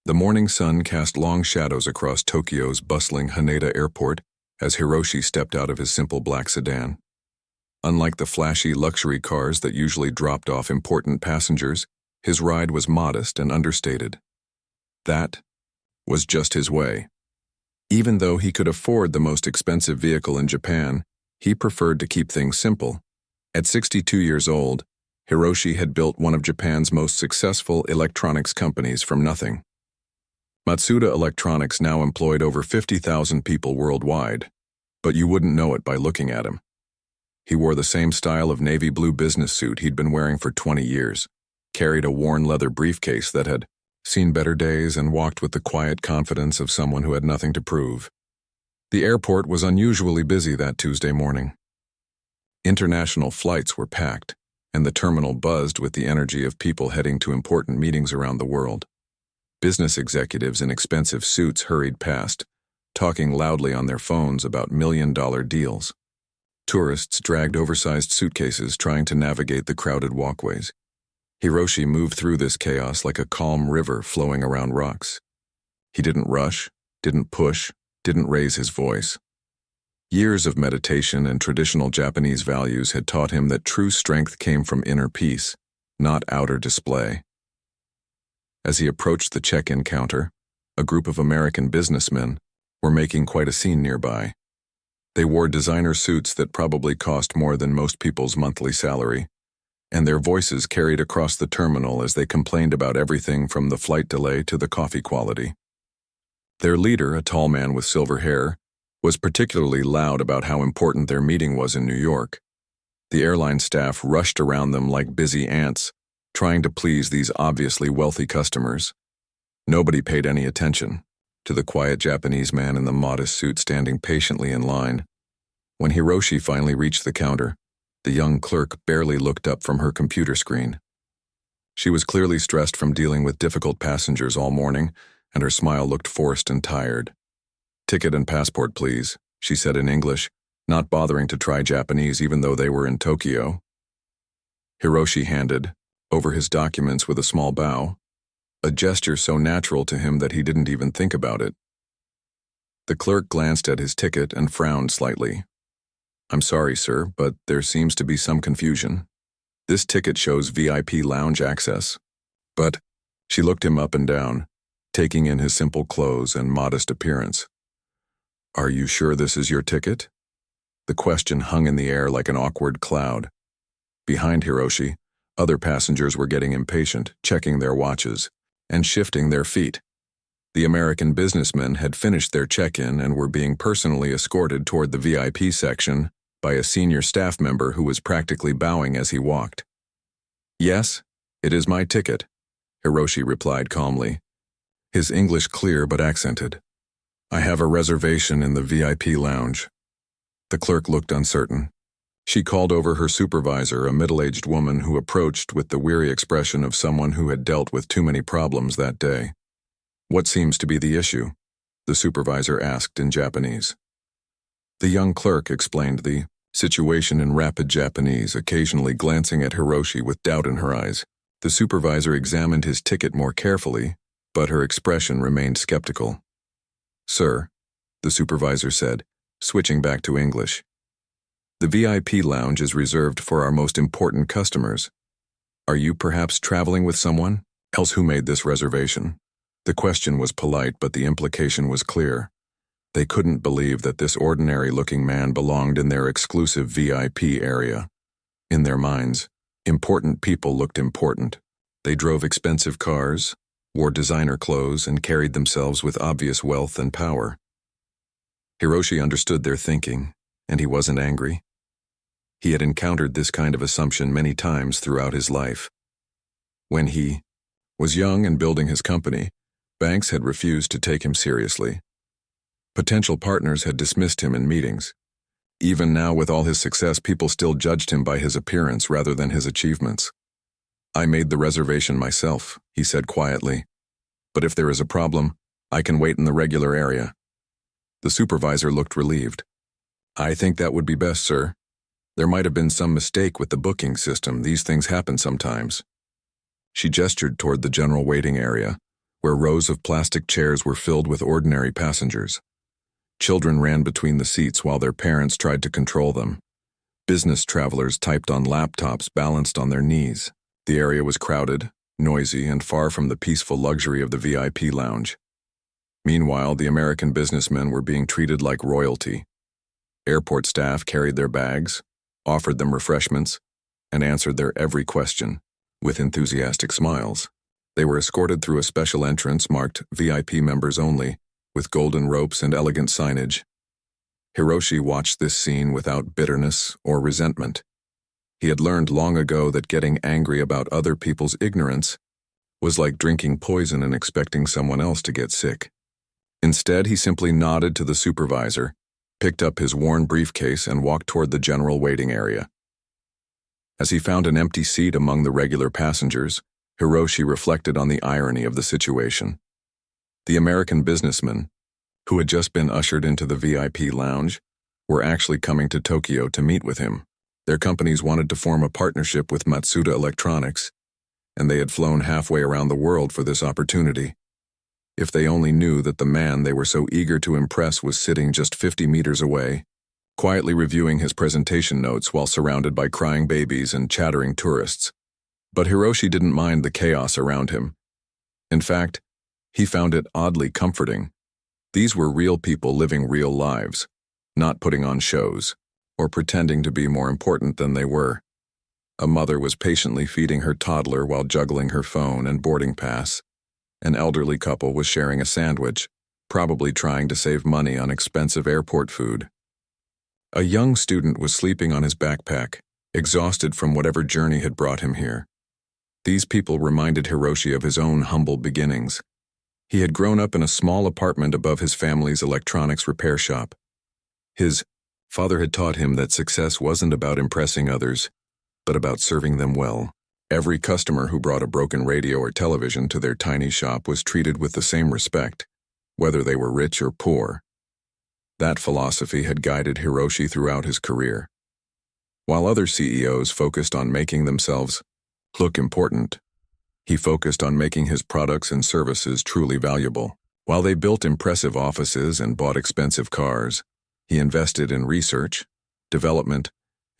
The morning sun cast long shadows across Tokyo's bustling Haneda Airport as Hiroshi stepped out of his simple black sedan. Unlike the flashy luxury cars that usually dropped off important passengers, his ride was modest and understated. That was just his way. Even though he could afford the most expensive vehicle in Japan, he preferred to keep things simple. At 62 years old, Hiroshi had built one of Japan's most successful electronics companies from nothing. Matsuda Electronics now employed over 50,000 people worldwide, but you wouldn't know it by looking at him. He wore the same style of navy blue business suit he'd been wearing for 20 years, carried a worn leather briefcase that had seen better days, and walked with the quiet confidence of someone who had nothing to prove. The airport was unusually busy that Tuesday morning. International flights were packed, and the terminal buzzed with the energy of people heading to important meetings around the world. Business executives in expensive suits hurried past, talking loudly on their phones about million-dollar deals. Tourists dragged oversized suitcases trying to navigate the crowded walkways. Hiroshi moved through this chaos like a calm river flowing around rocks. He didn't rush, didn't push, didn't raise his voice. Years of meditation and traditional Japanese values had taught him that true strength came from inner peace, not outer display. As he approached the check-in counter, a group of American businessmen were making quite a scene nearby. They wore designer suits that probably cost more than most people's monthly salary, and their voices carried across the terminal as they complained about everything from the flight delay to the coffee quality. Their leader, a tall man with silver hair, was particularly loud about how important their meeting was in New York. The airline staff rushed around them like busy ants, trying to please these obviously wealthy customers. Nobody paid any attention to the quiet Japanese man in the modest suit standing patiently in line. When Hiroshi finally reached the counter, the young clerk barely looked up from her computer screen. She was clearly stressed from dealing with difficult passengers all morning, and her smile looked forced and tired. "Ticket and passport, please," she said in English, not bothering to try Japanese even though they were in Tokyo. Hiroshi handed over his documents with a small bow, a gesture so natural to him that he didn't even think about it. The clerk glanced at his ticket and frowned slightly. "I'm sorry, sir, but there seems to be some confusion. This ticket shows VIP lounge access." But she looked him up and down, taking in his simple clothes and modest appearance. "Are you sure this is your ticket?" The question hung in the air like an awkward cloud. Behind Hiroshi, other passengers were getting impatient, checking their watches, and shifting their feet. The American businessmen had finished their check-in and were being personally escorted toward the VIP section by a senior staff member who was practically bowing as he walked. "Yes, it is my ticket," Hiroshi replied calmly, his English clear but accented. "I have a reservation in the VIP lounge." The clerk looked uncertain. She called over her supervisor, a middle-aged woman who approached with the weary expression of someone who had dealt with too many problems that day. "What seems to be the issue?" the supervisor asked in Japanese. The young clerk explained the situation in rapid Japanese, occasionally glancing at Hiroshi with doubt in her eyes. The supervisor examined his ticket more carefully, but her expression remained skeptical. "Sir," the supervisor said, switching back to English, "the VIP lounge is reserved for our most important customers. Are you perhaps traveling with someone else who made this reservation?" The question was polite, but the implication was clear. They couldn't believe that this ordinary-looking man belonged in their exclusive VIP area. In their minds, important people looked important. They drove expensive cars, wore designer clothes, and carried themselves with obvious wealth and power. Hiroshi understood their thinking, and he wasn't angry. He had encountered this kind of assumption many times throughout his life. When he was young and building his company, banks had refused to take him seriously. Potential partners had dismissed him in meetings. Even now, with all his success, people still judged him by his appearance rather than his achievements. "I made the reservation myself," he said quietly. "But if there is a problem, I can wait in the regular area." The supervisor looked relieved. "I think that would be best, sir. There might have been some mistake with the booking system. These things happen sometimes." She gestured toward the general waiting area, where rows of plastic chairs were filled with ordinary passengers. Children ran between the seats while their parents tried to control them. Business travelers typed on laptops balanced on their knees. The area was crowded, noisy, and far from the peaceful luxury of the VIP lounge. Meanwhile, the American businessmen were being treated like royalty. Airport staff carried their bags, offered them refreshments, and answered their every question with enthusiastic smiles. They were escorted through a special entrance marked VIP members only, with golden ropes and elegant signage. Hiroshi watched this scene without bitterness or resentment. He had learned long ago that getting angry about other people's ignorance was like drinking poison and expecting someone else to get sick. Instead, he simply nodded to the supervisor, picked up his worn briefcase, and walked toward the general waiting area. As he found an empty seat among the regular passengers, Hiroshi reflected on the irony of the situation. The American businessmen, who had just been ushered into the VIP lounge, were actually coming to Tokyo to meet with him. Their companies wanted to form a partnership with Matsuda Electronics, and they had flown halfway around the world for this opportunity. If they only knew that the man they were so eager to impress was sitting just 50 meters away, quietly reviewing his presentation notes while surrounded by crying babies and chattering tourists. But Hiroshi didn't mind the chaos around him. In fact, he found it oddly comforting. These were real people living real lives, not putting on shows or pretending to be more important than they were. A mother was patiently feeding her toddler while juggling her phone and boarding pass. An elderly couple was sharing a sandwich, probably trying to save money on expensive airport food. A young student was sleeping on his backpack, exhausted from whatever journey had brought him here. These people reminded Hiroshi of his own humble beginnings. He had grown up in a small apartment above his family's electronics repair shop. His father had taught him that success wasn't about impressing others, but about serving them well. Every customer who brought a broken radio or television to their tiny shop was treated with the same respect, whether they were rich or poor. That philosophy had guided Hiroshi throughout his career. While other CEOs focused on making themselves look important, he focused on making his products and services truly valuable. While they built impressive offices and bought expensive cars, he invested in research, development,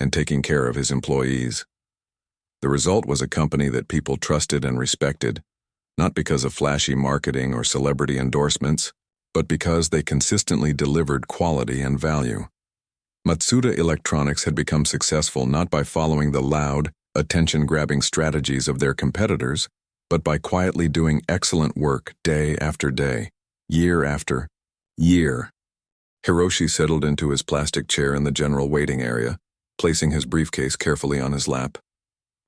and taking care of his employees. The result was a company that people trusted and respected, not because of flashy marketing or celebrity endorsements, but because they consistently delivered quality and value. Matsuda Electronics had become successful not by following the loud, attention-grabbing strategies of their competitors, but by quietly doing excellent work day after day, year after year. Hiroshi settled into his plastic chair in the general waiting area, placing his briefcase carefully on his lap.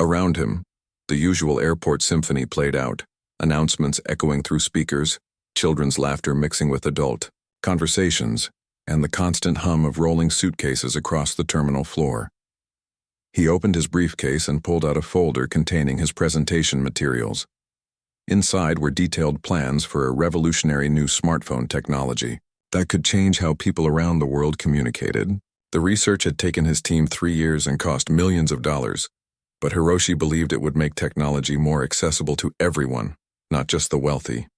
Around him, the usual airport symphony played out, announcements echoing through speakers, children's laughter mixing with adult conversations, and the constant hum of rolling suitcases across the terminal floor. He opened his briefcase and pulled out a folder containing his presentation materials. Inside were detailed plans for a revolutionary new smartphone technology that could change how people around the world communicated. The research had taken his team 3 years and cost millions of dollars, but Hiroshi believed it would make technology more accessible to everyone, not just the wealthy.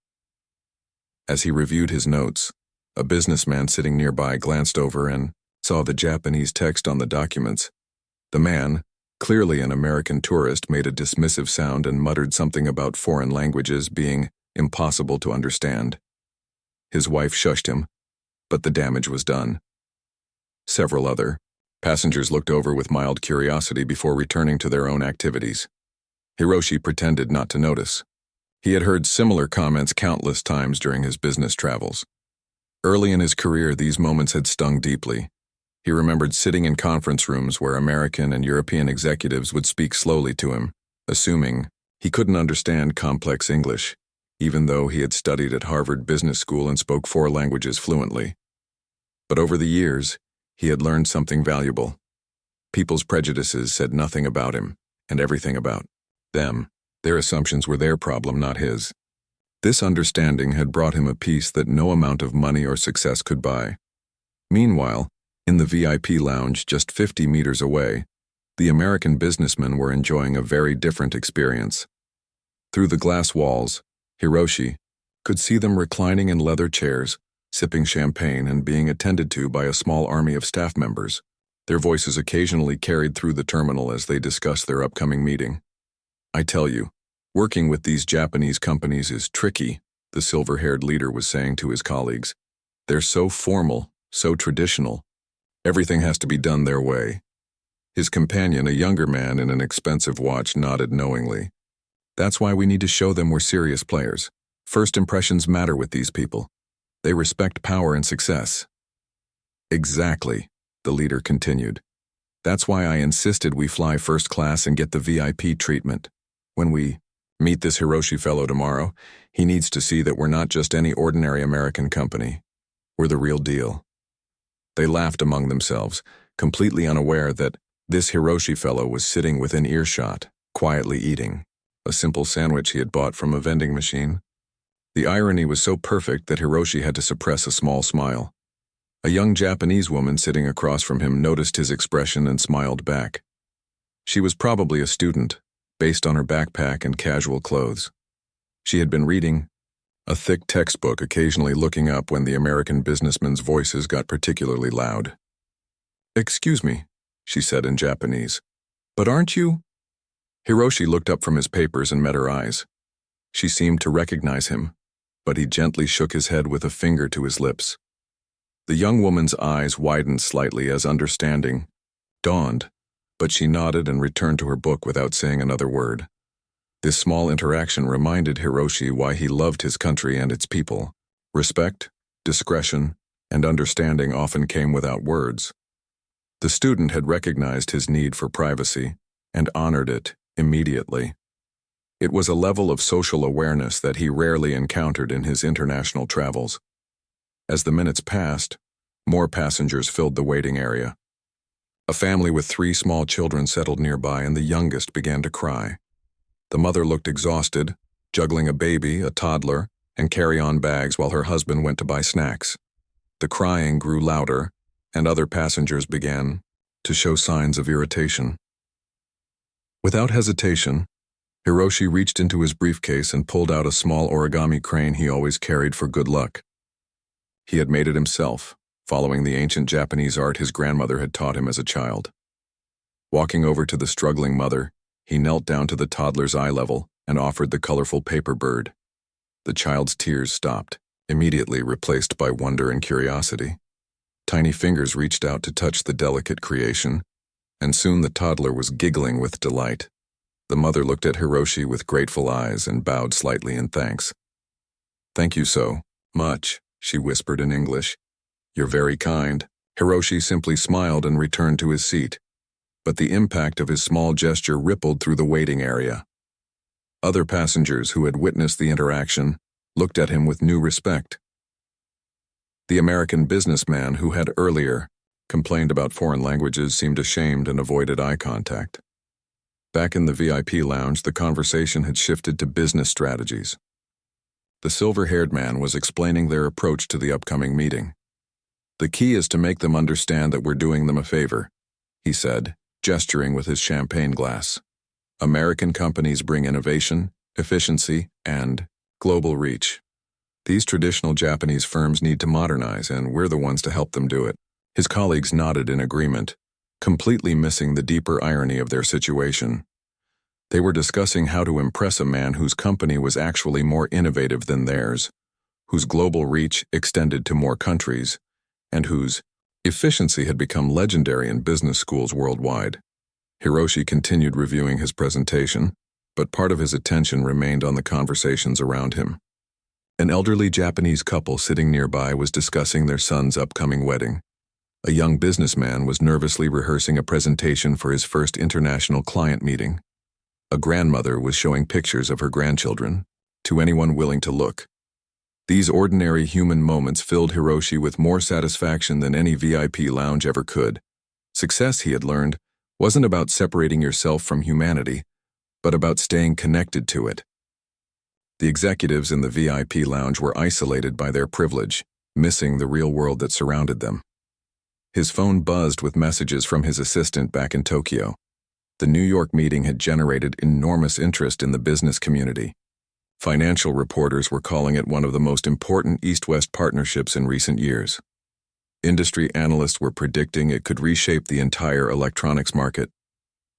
As he reviewed his notes, a businessman sitting nearby glanced over and saw the Japanese text on the documents. The man, clearly an American tourist, made a dismissive sound and muttered something about foreign languages being impossible to understand. His wife shushed him, but the damage was done. Several other passengers looked over with mild curiosity before returning to their own activities. Hiroshi pretended not to notice. He had heard similar comments countless times during his business travels. Early in his career, these moments had stung deeply. He remembered sitting in conference rooms where American and European executives would speak slowly to him, assuming he couldn't understand complex English, even though he had studied at Harvard Business School and spoke 4 languages fluently. But over the years, he had learned something valuable. People's prejudices said nothing about him, and everything about them. Their assumptions were their problem, not his. This understanding had brought him a peace that no amount of money or success could buy. Meanwhile, in the VIP lounge just 50 meters away, the American businessmen were enjoying a very different experience. Through the glass walls, Hiroshi, could see them reclining in leather chairs, sipping champagne and being attended to by a small army of staff members. Their voices occasionally carried through the terminal as they discussed their upcoming meeting. "I tell you, working with these Japanese companies is tricky," the silver-haired leader was saying to his colleagues. "They're so formal, so traditional. Everything has to be done their way." His companion, a younger man in an expensive watch, nodded knowingly. "That's why we need to show them we're serious players. First impressions matter with these people. They respect power and success." "Exactly," the leader continued. "That's why I insisted we fly first class and get the VIP treatment. When we meet this Hiroshi fellow tomorrow, he needs to see that we're not just any ordinary American company. We're the real deal." They laughed among themselves, completely unaware that this Hiroshi fellow was sitting within earshot, quietly eating a simple sandwich he had bought from a vending machine. The irony was so perfect that Hiroshi had to suppress a small smile. A young Japanese woman sitting across from him noticed his expression and smiled back. She was probably a student, based on her backpack and casual clothes. She had been reading a thick textbook, occasionally looking up when the American businessmen's voices got particularly loud. "Excuse me," she said in Japanese, "but aren't you?" Hiroshi looked up from his papers and met her eyes. She seemed to recognize him, but he gently shook his head with a finger to his lips. The young woman's eyes widened slightly as understanding dawned, but she nodded and returned to her book without saying another word. This small interaction reminded Hiroshi why he loved his country and its people. Respect, discretion, and understanding often came without words. The student had recognized his need for privacy and honored it immediately. It was a level of social awareness that he rarely encountered in his international travels. As the minutes passed, more passengers filled the waiting area. A family with 3 small children settled nearby, and the youngest began to cry. The mother looked exhausted, juggling a baby, a toddler, and carry-on bags while her husband went to buy snacks. The crying grew louder, and other passengers began to show signs of irritation. Without hesitation, Hiroshi reached into his briefcase and pulled out a small origami crane he always carried for good luck. He had made it himself, following the ancient Japanese art his grandmother had taught him as a child. Walking over to the struggling mother, he knelt down to the toddler's eye level and offered the colorful paper bird. The child's tears stopped, immediately replaced by wonder and curiosity. Tiny fingers reached out to touch the delicate creation, and soon the toddler was giggling with delight. The mother looked at Hiroshi with grateful eyes and bowed slightly in thanks. "Thank you so much," she whispered in English. "You're very kind." Hiroshi simply smiled and returned to his seat, but the impact of his small gesture rippled through the waiting area. Other passengers who had witnessed the interaction looked at him with new respect. The American businessman who had earlier complained about foreign languages seemed ashamed and avoided eye contact. Back in the VIP lounge, the conversation had shifted to business strategies. The silver-haired man was explaining their approach to the upcoming meeting. "The key is to make them understand that we're doing them a favor," he said, gesturing with his champagne glass. "American companies bring innovation, efficiency, and global reach. These traditional Japanese firms need to modernize, and we're the ones to help them do it." His colleagues nodded in agreement, completely missing the deeper irony of their situation. They were discussing how to impress a man whose company was actually more innovative than theirs, whose global reach extended to more countries, and whose efficiency had become legendary in business schools worldwide. Hiroshi continued reviewing his presentation, but part of his attention remained on the conversations around him. An elderly Japanese couple sitting nearby was discussing their son's upcoming wedding. A young businessman was nervously rehearsing a presentation for his first international client meeting. A grandmother was showing pictures of her grandchildren to anyone willing to look. These ordinary human moments filled Hiroshi with more satisfaction than any VIP lounge ever could. Success, he had learned, wasn't about separating yourself from humanity, but about staying connected to it. The executives in the VIP lounge were isolated by their privilege, missing the real world that surrounded them. His phone buzzed with messages from his assistant back in Tokyo. The New York meeting had generated enormous interest in the business community. Financial reporters were calling it one of the most important East-West partnerships in recent years. Industry analysts were predicting it could reshape the entire electronics market.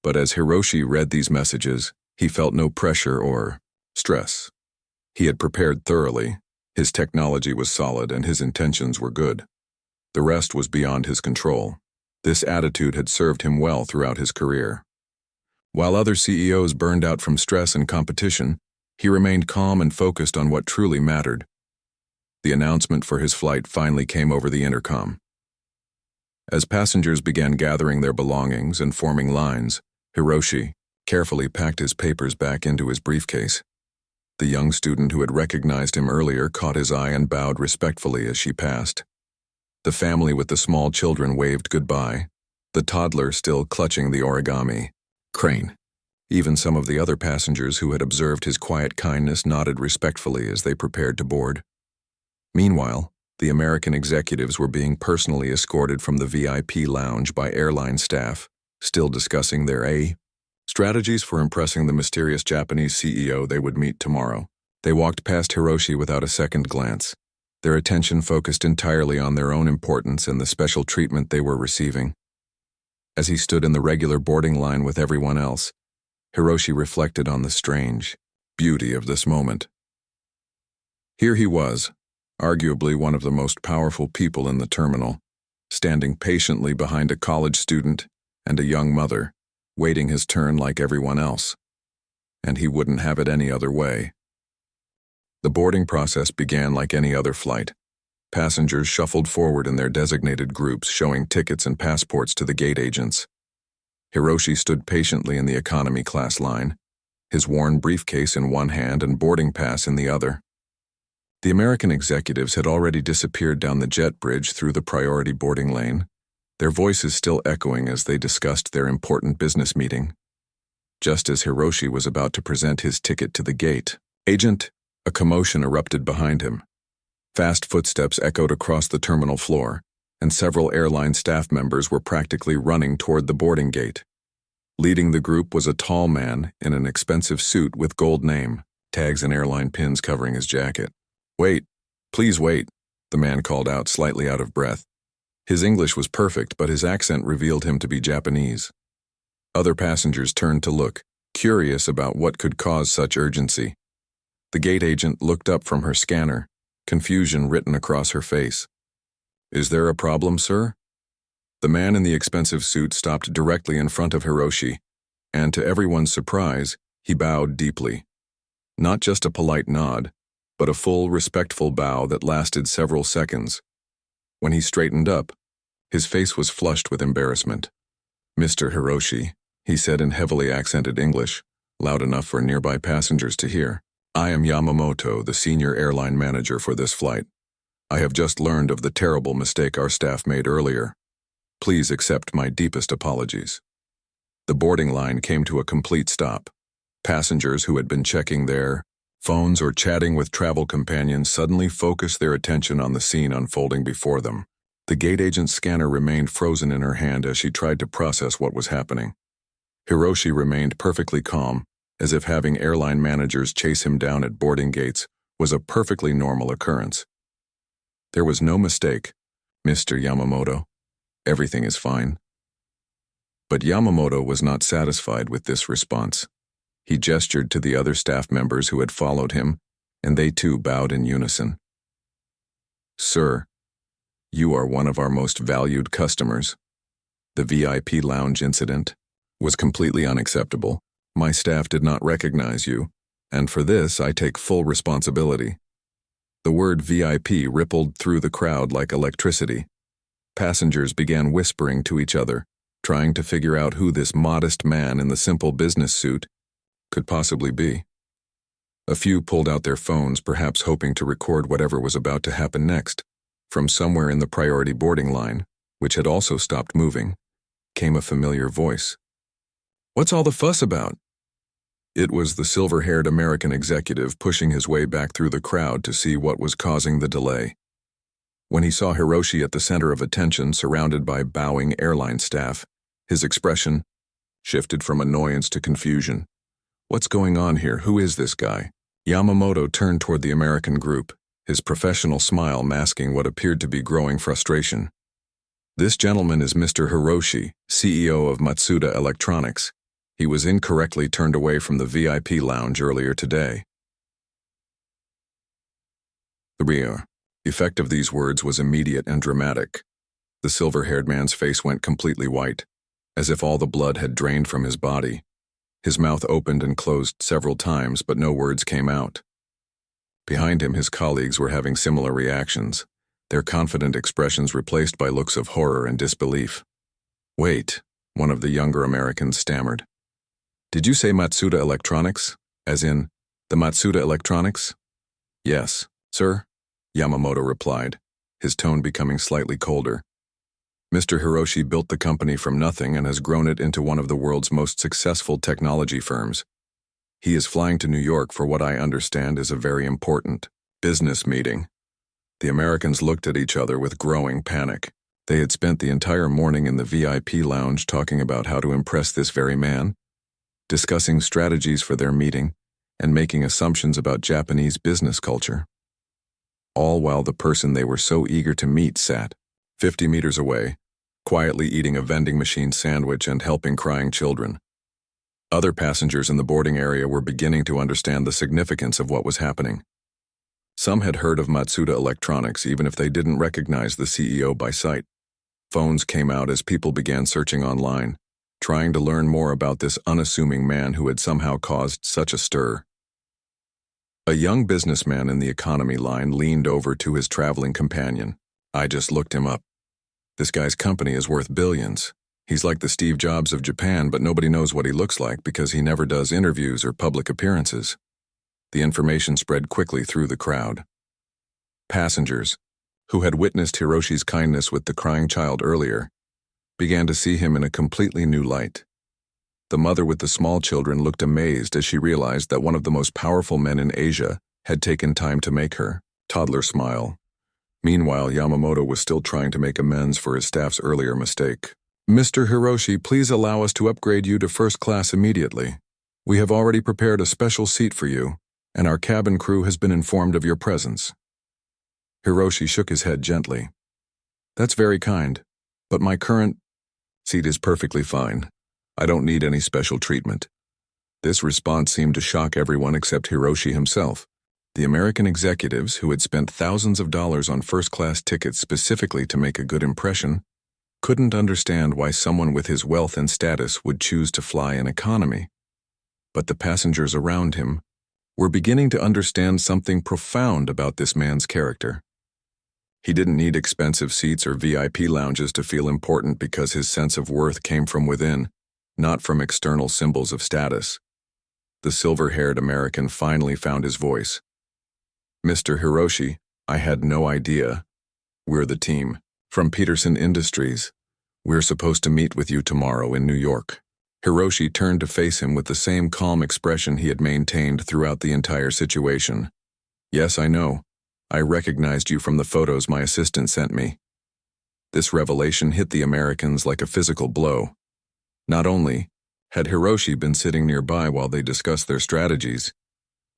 But as Hiroshi read these messages, he felt no pressure or stress. He had prepared thoroughly, his technology was solid, and his intentions were good. The rest was beyond his control. This attitude had served him well throughout his career. While other CEOs burned out from stress and competition, he remained calm and focused on what truly mattered. The announcement for his flight finally came over the intercom. As passengers began gathering their belongings and forming lines, Hiroshi carefully packed his papers back into his briefcase. The young student who had recognized him earlier caught his eye and bowed respectfully as she passed. The family with the small children waved goodbye, the toddler still clutching the origami crane. Even some of the other passengers who had observed his quiet kindness nodded respectfully as they prepared to board. Meanwhile, the American executives were being personally escorted from the VIP lounge by airline staff, still discussing their strategies for impressing the mysterious Japanese CEO they would meet tomorrow. They walked past Hiroshi without a second glance, their attention focused entirely on their own importance and the special treatment they were receiving. As he stood in the regular boarding line with everyone else, Hiroshi reflected on the strange beauty of this moment. Here he was, arguably one of the most powerful people in the terminal, standing patiently behind a college student and a young mother, waiting his turn like everyone else. And he wouldn't have it any other way. The boarding process began like any other flight. Passengers shuffled forward in their designated groups, showing tickets and passports to the gate agents. Hiroshi stood patiently in the economy class line, his worn briefcase in one hand and boarding pass in the other. The American executives had already disappeared down the jet bridge through the priority boarding lane, their voices still echoing as they discussed their important business meeting. Just as Hiroshi was about to present his ticket to the gate agent, a commotion erupted behind him. Fast footsteps echoed across the terminal floor, and several airline staff members were practically running toward the boarding gate. Leading the group was a tall man in an expensive suit with gold name tags and airline pins covering his jacket. "Wait, please wait," the man called out, slightly out of breath. His English was perfect, but his accent revealed him to be Japanese. Other passengers turned to look, curious about what could cause such urgency. The gate agent looked up from her scanner, confusion written across her face. "Is there a problem, sir?" The man in the expensive suit stopped directly in front of Hiroshi, and to everyone's surprise, he bowed deeply. Not just a polite nod, but a full, respectful bow that lasted several seconds. When he straightened up, his face was flushed with embarrassment. "Mr. Hiroshi," he said in heavily accented English, loud enough for nearby passengers to hear, "I am Yamamoto, the senior airline manager for this flight. I have just learned of the terrible mistake our staff made earlier. Please accept my deepest apologies." The boarding line came to a complete stop. Passengers who had been checking their phones or chatting with travel companions suddenly focused their attention on the scene unfolding before them. The gate agent's scanner remained frozen in her hand as she tried to process what was happening. Hiroshi remained perfectly calm, as if having airline managers chase him down at boarding gates was a perfectly normal occurrence. "There was no mistake, Mr. Yamamoto. Everything is fine." But Yamamoto was not satisfied with this response. He gestured to the other staff members who had followed him, and they too bowed in unison. "Sir, you are one of our most valued customers. The VIP lounge incident was completely unacceptable. My staff did not recognize you, and for this I take full responsibility." The word VIP rippled through the crowd like electricity. Passengers began whispering to each other, trying to figure out who this modest man in the simple business suit could possibly be. A few pulled out their phones, perhaps hoping to record whatever was about to happen next. From somewhere in the priority boarding line, which had also stopped moving, came a familiar voice. "What's all the fuss about?" It was the silver-haired American executive pushing his way back through the crowd to see what was causing the delay. When he saw Hiroshi at the center of attention, surrounded by bowing airline staff, his expression shifted from annoyance to confusion. "What's going on here? Who is this guy? Yamamoto turned toward the American group, his professional smile masking what appeared to be growing frustration. This gentleman is Mr. Hiroshi, CEO of Matsuda Electronics. He was incorrectly turned away from the VIP lounge earlier today. The effect of these words was immediate and dramatic. The silver-haired man's face went completely white, as if all the blood had drained from his body. His mouth opened and closed several times, but no words came out. Behind him, his colleagues were having similar reactions, their confident expressions replaced by looks of horror and disbelief. "Wait," one of the younger Americans stammered. "Did you say Matsuda Electronics? As in, the Matsuda Electronics?" "Yes, sir," Yamamoto replied, his tone becoming slightly colder. "Mr. Hiroshi built the company from nothing and has grown it into one of the world's most successful technology firms. He is flying to New York for what I understand is a very important business meeting." The Americans looked at each other with growing panic. They had spent the entire morning in the VIP lounge talking about how to impress this very man, discussing strategies for their meeting, and making assumptions about Japanese business culture. All while the person they were so eager to meet sat 50 meters away, quietly eating a vending machine sandwich and helping crying children. Other passengers in the boarding area were beginning to understand the significance of what was happening. Some had heard of Matsuda Electronics even if they didn't recognize the CEO by sight. Phones came out as people began searching online, trying to learn more about this unassuming man who had somehow caused such a stir. A young businessman in the economy line leaned over to his traveling companion. "I just looked him up. This guy's company is worth billions. He's like the Steve Jobs of Japan, but nobody knows what he looks like because he never does interviews or public appearances." The information spread quickly through the crowd. Passengers, who had witnessed Hiroshi's kindness with the crying child earlier, began to see him in a completely new light. The mother with the small children looked amazed as she realized that one of the most powerful men in Asia had taken time to make her toddler smile. Meanwhile, Yamamoto was still trying to make amends for his staff's earlier mistake. "Mr. Hiroshi, please allow us to upgrade you to first class immediately. We have already prepared a special seat for you, and our cabin crew has been informed of your presence." Hiroshi shook his head gently. "That's very kind, but my current seat is perfectly fine. I don't need any special treatment." This response seemed to shock everyone except Hiroshi himself. The American executives, who had spent thousands of dollars on first-class tickets specifically to make a good impression, couldn't understand why someone with his wealth and status would choose to fly in economy. But the passengers around him were beginning to understand something profound about this man's character. He didn't need expensive seats or VIP lounges to feel important because his sense of worth came from within, not from external symbols of status. The silver-haired American finally found his voice. "Mr. Hiroshi, I had no idea. We're the team from Peterson Industries. We're supposed to meet with you tomorrow in New York." Hiroshi turned to face him with the same calm expression he had maintained throughout the entire situation. "Yes, I know. I recognized you from the photos my assistant sent me." This revelation hit the Americans like a physical blow. Not only had Hiroshi been sitting nearby while they discussed their strategies,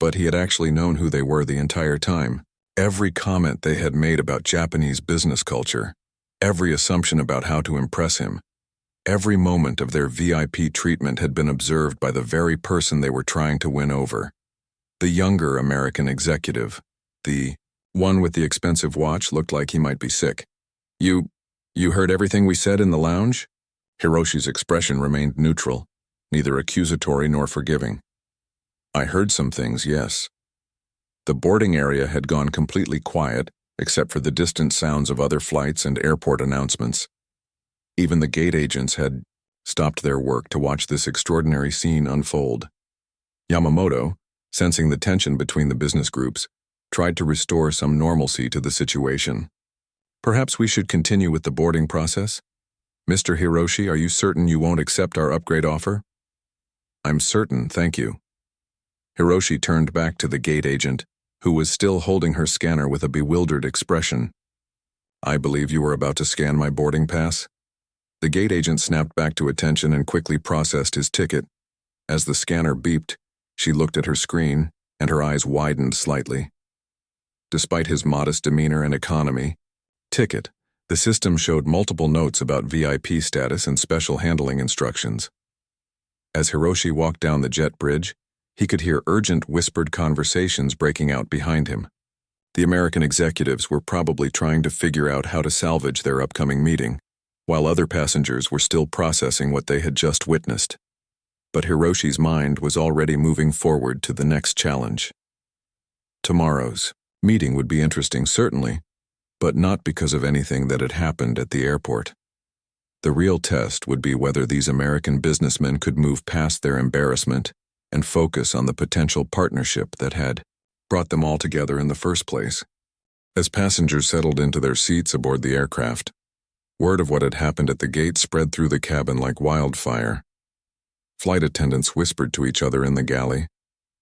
but he had actually known who they were the entire time. Every comment they had made about Japanese business culture, every assumption about how to impress him, every moment of their VIP treatment had been observed by the very person they were trying to win over. The younger American executive, the one with the expensive watch, looked like he might be sick. You heard everything we said in the lounge?" Hiroshi's expression remained neutral, neither accusatory nor forgiving. "I heard some things, yes." The boarding area had gone completely quiet, except for the distant sounds of other flights and airport announcements. Even the gate agents had stopped their work to watch this extraordinary scene unfold. Yamamoto, sensing the tension between the business groups, tried to restore some normalcy to the situation. "Perhaps we should continue with the boarding process? Mr. Hiroshi, are you certain you won't accept our upgrade offer?" "I'm certain, thank you." Hiroshi turned back to the gate agent, who was still holding her scanner with a bewildered expression. "I believe you were about to scan my boarding pass?" The gate agent snapped back to attention and quickly processed his ticket. As the scanner beeped, she looked at her screen and her eyes widened slightly. Despite his modest demeanor and economy, ticket, the system showed multiple notes about VIP status and special handling instructions. As Hiroshi walked down the jet bridge, he could hear urgent whispered conversations breaking out behind him. The American executives were probably trying to figure out how to salvage their upcoming meeting, while other passengers were still processing what they had just witnessed. But Hiroshi's mind was already moving forward to the next challenge. Tomorrow's meeting would be interesting, certainly, but not because of anything that had happened at the airport. The real test would be whether these American businessmen could move past their embarrassment and focus on the potential partnership that had brought them all together in the first place. As passengers settled into their seats aboard the aircraft, word of what had happened at the gate spread through the cabin like wildfire. Flight attendants whispered to each other in the galley,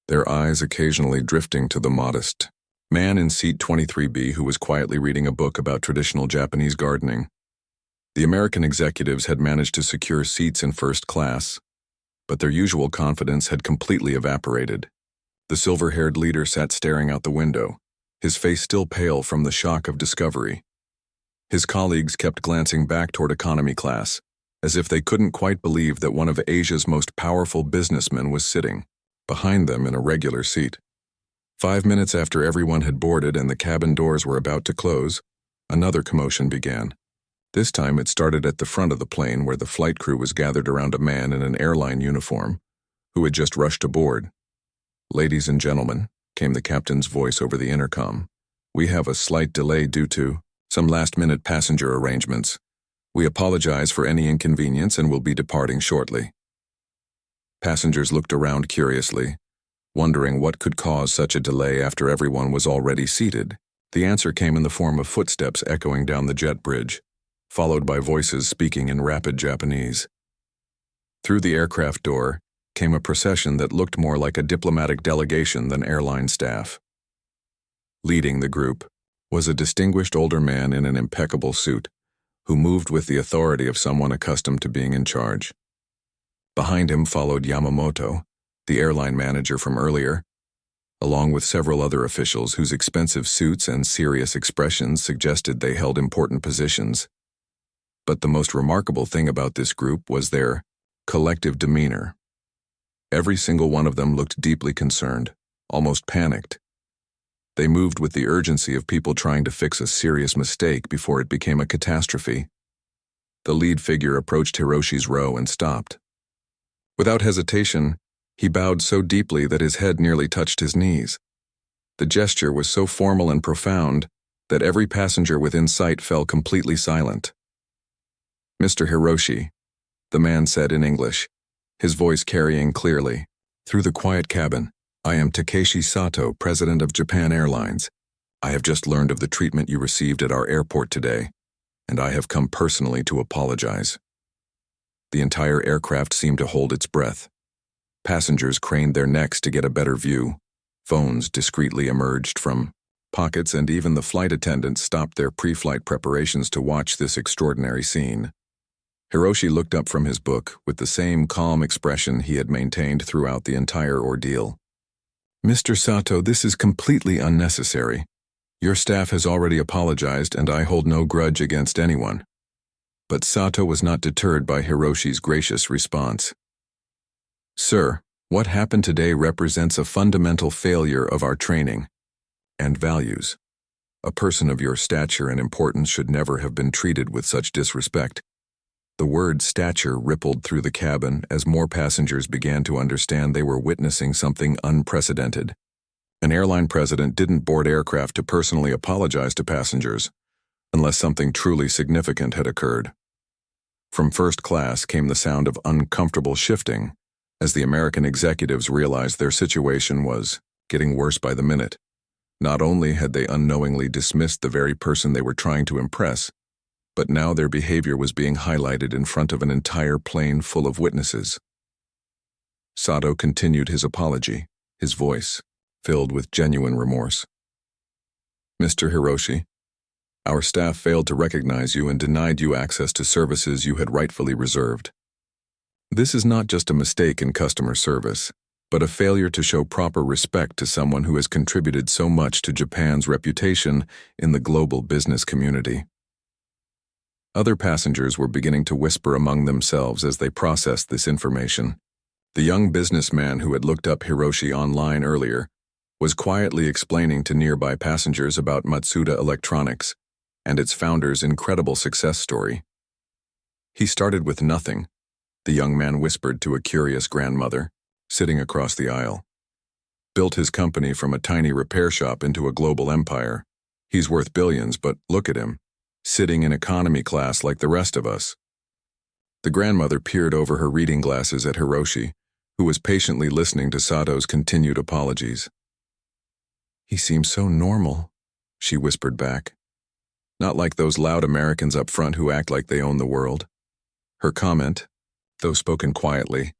their eyes occasionally drifting to the modest man in seat 23B who was quietly reading a book about traditional Japanese gardening. The American executives had managed to secure seats in first class, but their usual confidence had completely evaporated. The silver-haired leader sat staring out the window, his face still pale from the shock of discovery. His colleagues kept glancing back toward economy class, as if they couldn't quite believe that one of Asia's most powerful businessmen was sitting behind them in a regular seat. 5 minutes after everyone had boarded and the cabin doors were about to close, another commotion began. This time it started at the front of the plane where the flight crew was gathered around a man in an airline uniform who had just rushed aboard. "Ladies and gentlemen," came the captain's voice over the intercom, "we have a slight delay due to some last-minute passenger arrangements. We apologize for any inconvenience and will be departing shortly." Passengers looked around curiously, wondering what could cause such a delay after everyone was already seated. The answer came in the form of footsteps echoing down the jet bridge, followed by voices speaking in rapid Japanese. Through the aircraft door came a procession that looked more like a diplomatic delegation than airline staff. Leading the group was a distinguished older man in an impeccable suit, who moved with the authority of someone accustomed to being in charge. Behind him followed Yamamoto, the airline manager from earlier, along with several other officials whose expensive suits and serious expressions suggested they held important positions. But the most remarkable thing about this group was their collective demeanor. Every single one of them looked deeply concerned, almost panicked. They moved with the urgency of people trying to fix a serious mistake before it became a catastrophe. The lead figure approached Hiroshi's row and stopped. Without hesitation, he bowed so deeply that his head nearly touched his knees. The gesture was so formal and profound that every passenger within sight fell completely silent. "Mr. Hiroshi," the man said in English, his voice carrying clearly through the quiet cabin, "I am Takeshi Sato, president of Japan Airlines. I have just learned of the treatment you received at our airport today, and I have come personally to apologize." The entire aircraft seemed to hold its breath. Passengers craned their necks to get a better view. Phones discreetly emerged from pockets, and even the flight attendants stopped their pre-flight preparations to watch this extraordinary scene. Hiroshi looked up from his book with the same calm expression he had maintained throughout the entire ordeal. "Mr. Sato, this is completely unnecessary. Your staff has already apologized, and I hold no grudge against anyone." But Sato was not deterred by Hiroshi's gracious response. "Sir, what happened today represents a fundamental failure of our training and values. A person of your stature and importance should never have been treated with such disrespect." The word stature rippled through the cabin as more passengers began to understand they were witnessing something unprecedented. An airline president didn't board aircraft to personally apologize to passengers, unless something truly significant had occurred. From first class came the sound of uncomfortable shifting, as the American executives realized their situation was getting worse by the minute. Not only had they unknowingly dismissed the very person they were trying to impress, but now their behavior was being highlighted in front of an entire plane full of witnesses. Sato continued his apology, his voice filled with genuine remorse. "Mr. Hiroshi, our staff failed to recognize you and denied you access to services you had rightfully reserved. This is not just a mistake in customer service. but a failure to show proper respect to someone who has contributed so much to Japan's reputation in the global business community. Other passengers were beginning to whisper among themselves as they processed this information. The young businessman who had looked up Hiroshi online earlier was quietly explaining to nearby passengers about Matsuda Electronics and its founder's incredible success story. "He started with nothing," the young man whispered to a curious grandmother, sitting across the aisle. "Built his company from a tiny repair shop into a global empire. He's worth billions, but look at him, sitting in economy class like the rest of us." The grandmother peered over her reading glasses at Hiroshi, who was patiently listening to Sato's continued apologies. "He seems so normal," she whispered back. "Not like those loud Americans up front who act like they own the world." Her comment, though spoken quietly,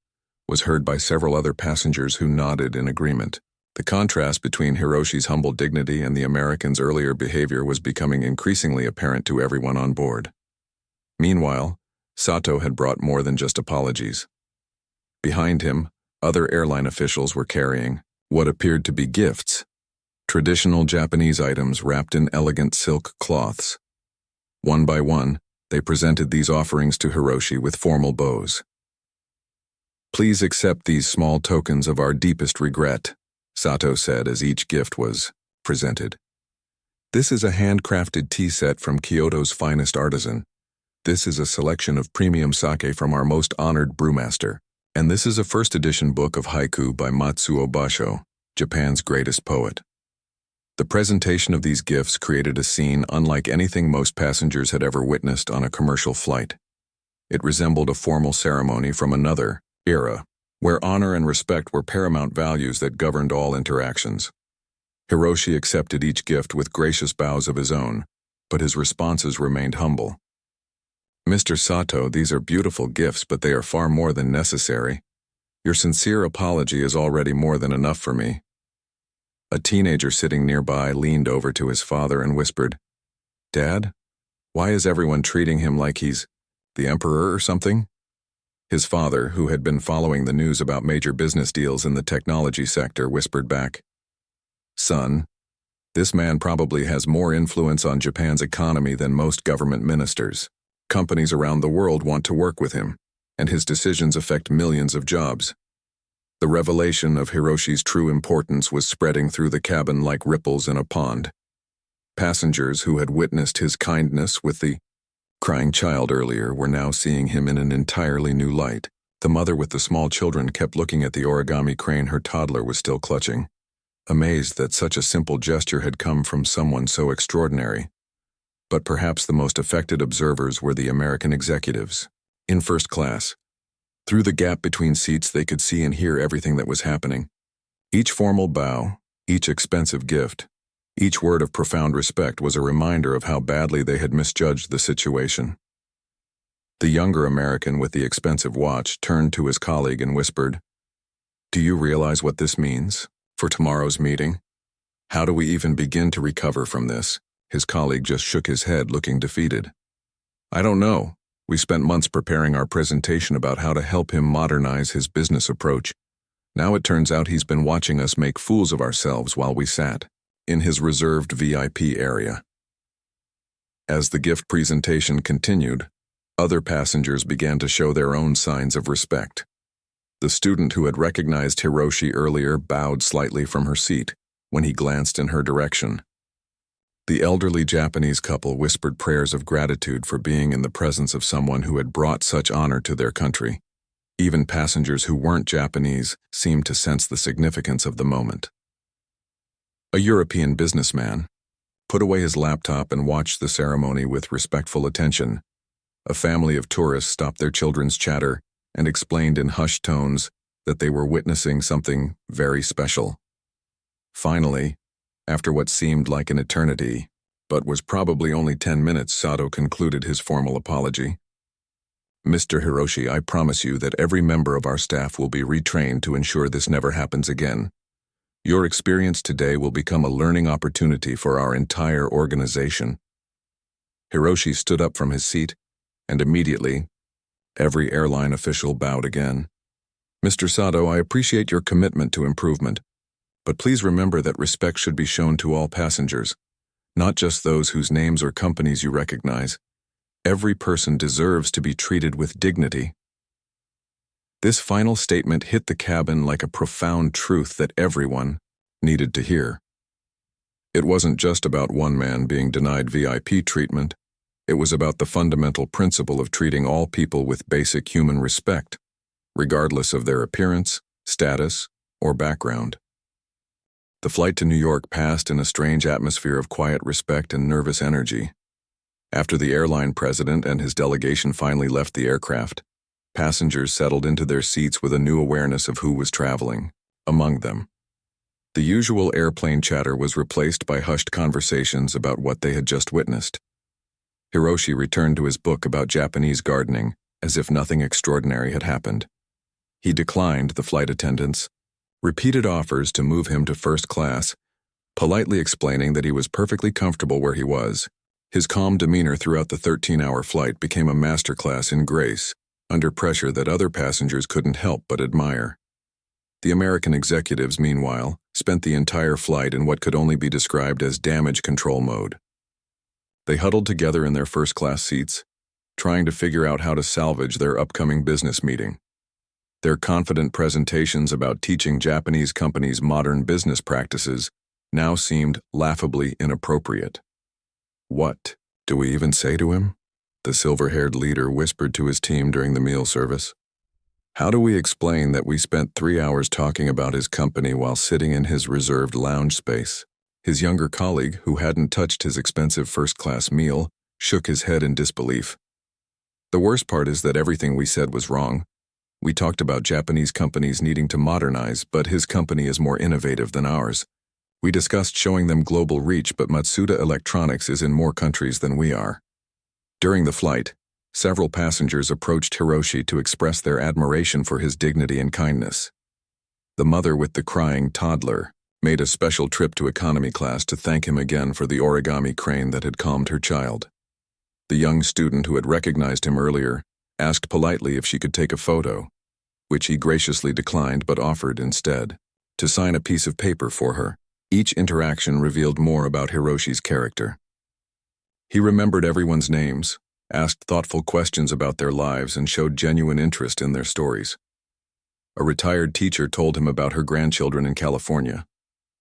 was heard by several other passengers who nodded in agreement. The contrast between Hiroshi's humble dignity and the American's earlier behavior was becoming increasingly apparent to everyone on board. Meanwhile, Sato had brought more than just apologies. Behind him, other airline officials were carrying what appeared to be gifts, traditional Japanese items wrapped in elegant silk cloths. One by one, they presented these offerings to Hiroshi with formal bows. "Please accept these small tokens of our deepest regret," Sato said as each gift was presented. "This is a handcrafted tea set from Kyoto's finest artisan. This is a selection of premium sake from our most honored brewmaster. And this is a first edition book of haiku by Matsuo Basho, Japan's greatest poet." The presentation of these gifts created a scene unlike anything most passengers had ever witnessed on a commercial flight. It resembled a formal ceremony from another era, where honor and respect were paramount values that governed all interactions. Hiroshi accepted each gift with gracious bows of his own, but his responses remained humble. "Mr. Sato, these are beautiful gifts, but they are far more than necessary. Your sincere apology is already more than enough for me." A teenager sitting nearby leaned over to his father and whispered, "Dad, why is everyone treating him like he's the emperor or something?" His father, who had been following the news about major business deals in the technology sector, whispered back, "Son, this man probably has more influence on Japan's economy than most government ministers. Companies around the world want to work with him, and his decisions affect millions of jobs." The revelation of Hiroshi's true importance was spreading through the cabin like ripples in a pond. Passengers who had witnessed his kindness with the crying child earlier were now seeing him in an entirely new light. The mother with the small children kept looking at the origami crane her toddler was still clutching, amazed that such a simple gesture had come from someone so extraordinary. But perhaps the most affected observers were the American executives, in first class. Through the gap between seats they could see and hear everything that was happening. Each formal bow, each expensive gift, each word of profound respect was a reminder of how badly they had misjudged the situation. The younger American with the expensive watch turned to his colleague and whispered, "Do you realize what this means for tomorrow's meeting? How do we even begin to recover from this?" His colleague just shook his head, looking defeated. "I don't know. We spent months preparing our presentation about how to help him modernize his business approach. Now it turns out he's been watching us make fools of ourselves while we sat in his reserved VIP area." As the gift presentation continued, other passengers began to show their own signs of respect. The student who had recognized Hiroshi earlier bowed slightly from her seat when he glanced in her direction. The elderly Japanese couple whispered prayers of gratitude for being in the presence of someone who had brought such honor to their country. Even passengers who weren't Japanese seemed to sense the significance of the moment. A European businessman put away his laptop and watched the ceremony with respectful attention. A family of tourists stopped their children's chatter and explained in hushed tones that they were witnessing something very special. Finally, after what seemed like an eternity, but was probably only 10 minutes, Sato concluded his formal apology. "Mr. Hiroshi, I promise you that every member of our staff will be retrained to ensure this never happens again. Your experience today will become a learning opportunity for our entire organization." Hiroshi stood up from his seat, and immediately, every airline official bowed again. Mr. Sato, I appreciate your commitment to improvement, but please remember that respect should be shown to all passengers, not just those whose names or companies you recognize. Every person deserves to be treated with dignity. This final statement hit the cabin like a profound truth that everyone needed to hear. It wasn't just about one man being denied VIP treatment. It was about the fundamental principle of treating all people with basic human respect, regardless of their appearance, status, or background. The flight to New York passed in a strange atmosphere of quiet respect and nervous energy. After the airline president and his delegation finally left the aircraft, passengers settled into their seats with a new awareness of who was traveling among them. The usual airplane chatter was replaced by hushed conversations about what they had just witnessed. Hiroshi returned to his book about Japanese gardening as if nothing extraordinary had happened. He declined the flight attendants' repeated offers to move him to first class, politely explaining that he was perfectly comfortable where he was. His calm demeanor throughout the 13-hour flight became a masterclass in grace, under pressure that other passengers couldn't help but admire. The American executives, meanwhile, spent the entire flight in what could only be described as damage control mode. They huddled together in their first-class seats, trying to figure out how to salvage their upcoming business meeting. Their confident presentations about teaching Japanese companies modern business practices now seemed laughably inappropriate. "What do we even say to him?" the silver-haired leader whispered to his team during the meal service. "How do we explain that we spent 3 hours talking about his company while sitting in his reserved lounge space?" His younger colleague, who hadn't touched his expensive first-class meal, shook his head in disbelief. "The worst part is that everything we said was wrong. We talked about Japanese companies needing to modernize, but his company is more innovative than ours. We discussed showing them global reach, but Matsuda Electronics is in more countries than we are." During the flight, several passengers approached Hiroshi to express their admiration for his dignity and kindness. The mother with the crying toddler made a special trip to economy class to thank him again for the origami crane that had calmed her child. The young student who had recognized him earlier asked politely if she could take a photo, which he graciously declined but offered instead to sign a piece of paper for her. Each interaction revealed more about Hiroshi's character. He remembered everyone's names, asked thoughtful questions about their lives, and showed genuine interest in their stories. A retired teacher told him about her grandchildren in California.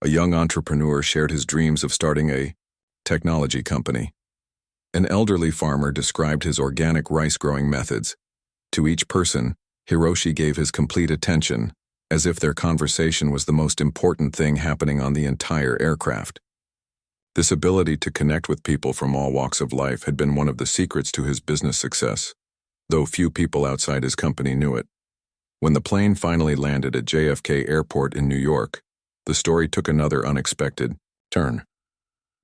A young entrepreneur shared his dreams of starting a technology company. An elderly farmer described his organic rice-growing methods. To each person, Hiroshi gave his complete attention, as if their conversation was the most important thing happening on the entire aircraft. This ability to connect with people from all walks of life had been one of the secrets to his business success, though few people outside his company knew it. When the plane finally landed at JFK Airport in New York, the story took another unexpected turn.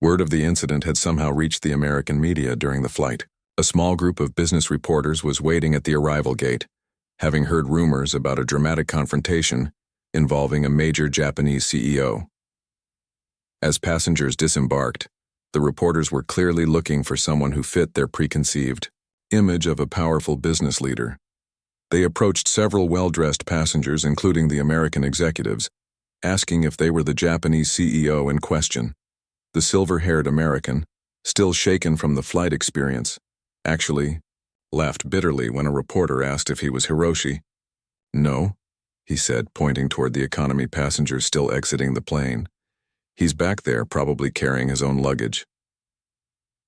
Word of the incident had somehow reached the American media during the flight. A small group of business reporters was waiting at the arrival gate, having heard rumors about a dramatic confrontation involving a major Japanese CEO. As passengers disembarked, the reporters were clearly looking for someone who fit their preconceived image of a powerful business leader. They approached several well-dressed passengers, including the American executives, asking if they were the Japanese CEO in question. The silver-haired American, still shaken from the flight experience, actually laughed bitterly when a reporter asked if he was Hiroshi. "No," he said, pointing toward the economy passengers still exiting the plane. "He's back there, probably carrying his own luggage."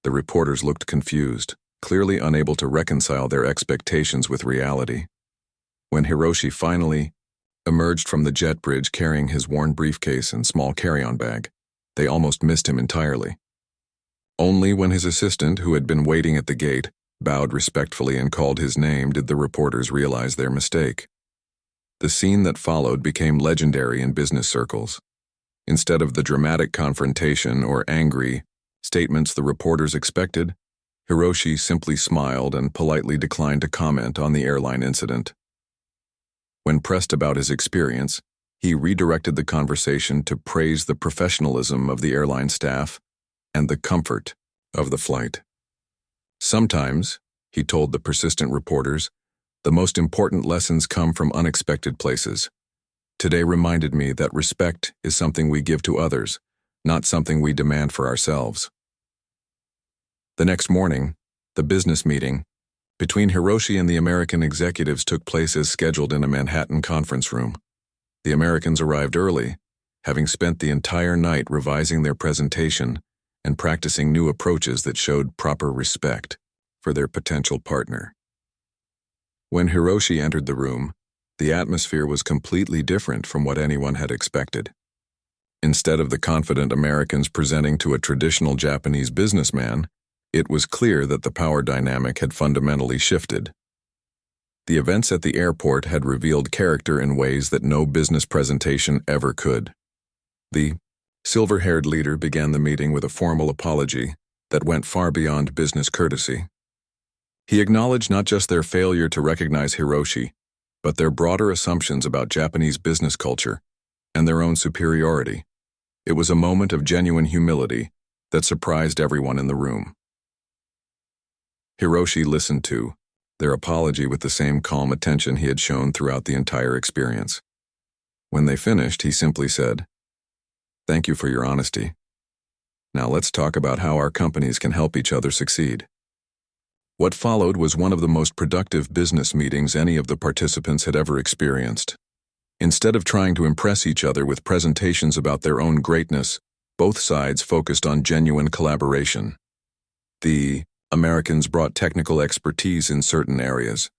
The reporters looked confused, clearly unable to reconcile their expectations with reality. When Hiroshi finally emerged from the jet bridge carrying his worn briefcase and small carry-on bag, they almost missed him entirely. Only when his assistant, who had been waiting at the gate, bowed respectfully and called his name did the reporters realize their mistake. The scene that followed became legendary in business circles. Instead of the dramatic confrontation or angry statements the reporters expected, Hiroshi simply smiled and politely declined to comment on the airline incident. When pressed about his experience, he redirected the conversation to praise the professionalism of the airline staff and the comfort of the flight. "Sometimes," he told the persistent reporters, The most important lessons come from unexpected places. Today reminded me that respect is something we give to others, not something we demand for ourselves. The next morning, the business meeting between Hiroshi and the American executives took place as scheduled in a Manhattan conference room. The Americans arrived early, having spent the entire night revising their presentation and practicing new approaches that showed proper respect for their potential partner. When Hiroshi entered the room, the atmosphere was completely different from what anyone had expected. Instead of the confident Americans presenting to a traditional Japanese businessman, it was clear that the power dynamic had fundamentally shifted. The events at the airport had revealed character in ways that no business presentation ever could. The silver-haired leader began the meeting with a formal apology that went far beyond business courtesy. He acknowledged not just their failure to recognize Hiroshi, but their broader assumptions about Japanese business culture and their own superiority. It was a moment of genuine humility that surprised everyone in the room. Hiroshi listened to their apology with the same calm attention he had shown throughout the entire experience. When they finished, he simply said, "Thank you for your honesty. Now let's talk about how our companies can help each other succeed." What followed was one of the most productive business meetings any of the participants had ever experienced. Instead of trying to impress each other with presentations about their own greatness, both sides focused on genuine collaboration. The Americans brought technical expertise in certain areas,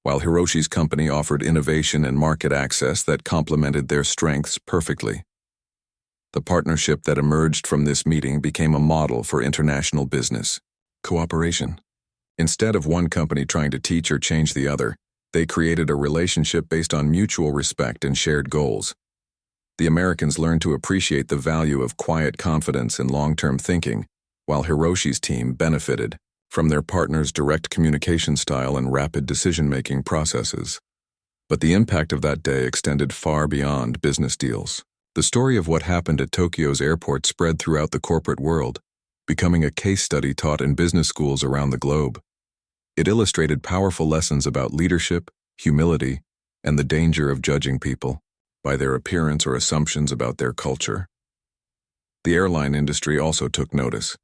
while Hiroshi's company offered innovation and market access that complemented their strengths perfectly. The partnership that emerged from this meeting became a model for international business cooperation. Instead of one company trying to teach or change the other, they created a relationship based on mutual respect and shared goals. The Americans learned to appreciate the value of quiet confidence and long-term thinking, while Hiroshi's team benefited from their partner's direct communication style and rapid decision-making processes. But the impact of that day extended far beyond business deals. The story of what happened at Tokyo's airport spread throughout the corporate world, becoming a case study taught in business schools around the globe. It illustrated powerful lessons about leadership, humility, and the danger of judging people by their appearance or assumptions about their culture. The airline industry also took notice.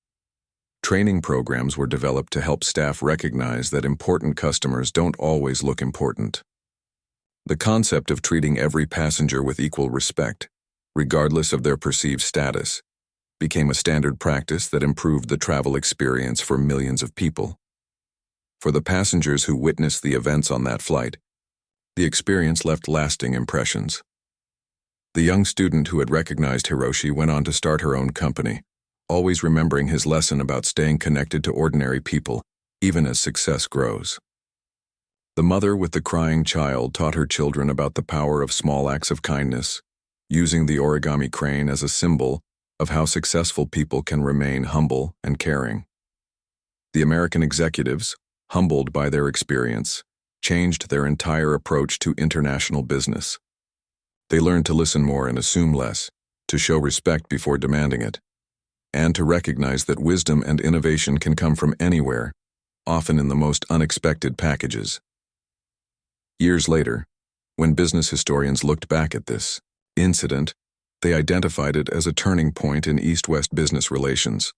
Training programs were developed to help staff recognize that important customers don't always look important. The concept of treating every passenger with equal respect, regardless of their perceived status, became a standard practice that improved the travel experience for millions of people. For the passengers who witnessed the events on that flight, the experience left lasting impressions. The young student who had recognized Hiroshi went on to start her own company, always remembering his lesson about staying connected to ordinary people, even as success grows. The mother with the crying child taught her children about the power of small acts of kindness, using the origami crane as a symbol of how successful people can remain humble and caring. The American executives, humbled by their experience, changed their entire approach to international business. They learned to listen more and assume less, to show respect before demanding it, and to recognize that wisdom and innovation can come from anywhere, often in the most unexpected packages. Years later, when business historians looked back at this incident, they identified it as a turning point in East-West business relations.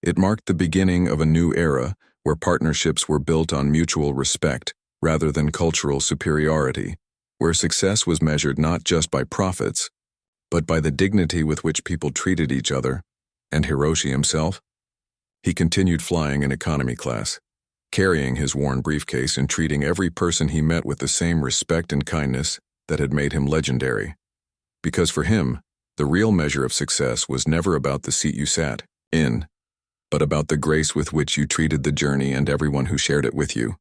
It marked the beginning of a new era where partnerships were built on mutual respect rather than cultural superiority, where success was measured not just by profits, but by the dignity with which people treated each other. And Hiroshi himself? He continued flying in economy class, carrying his worn briefcase and treating every person he met with the same respect and kindness that had made him legendary. Because for him, the real measure of success was never about the seat you sat in, but about the grace with which you treated the journey and everyone who shared it with you.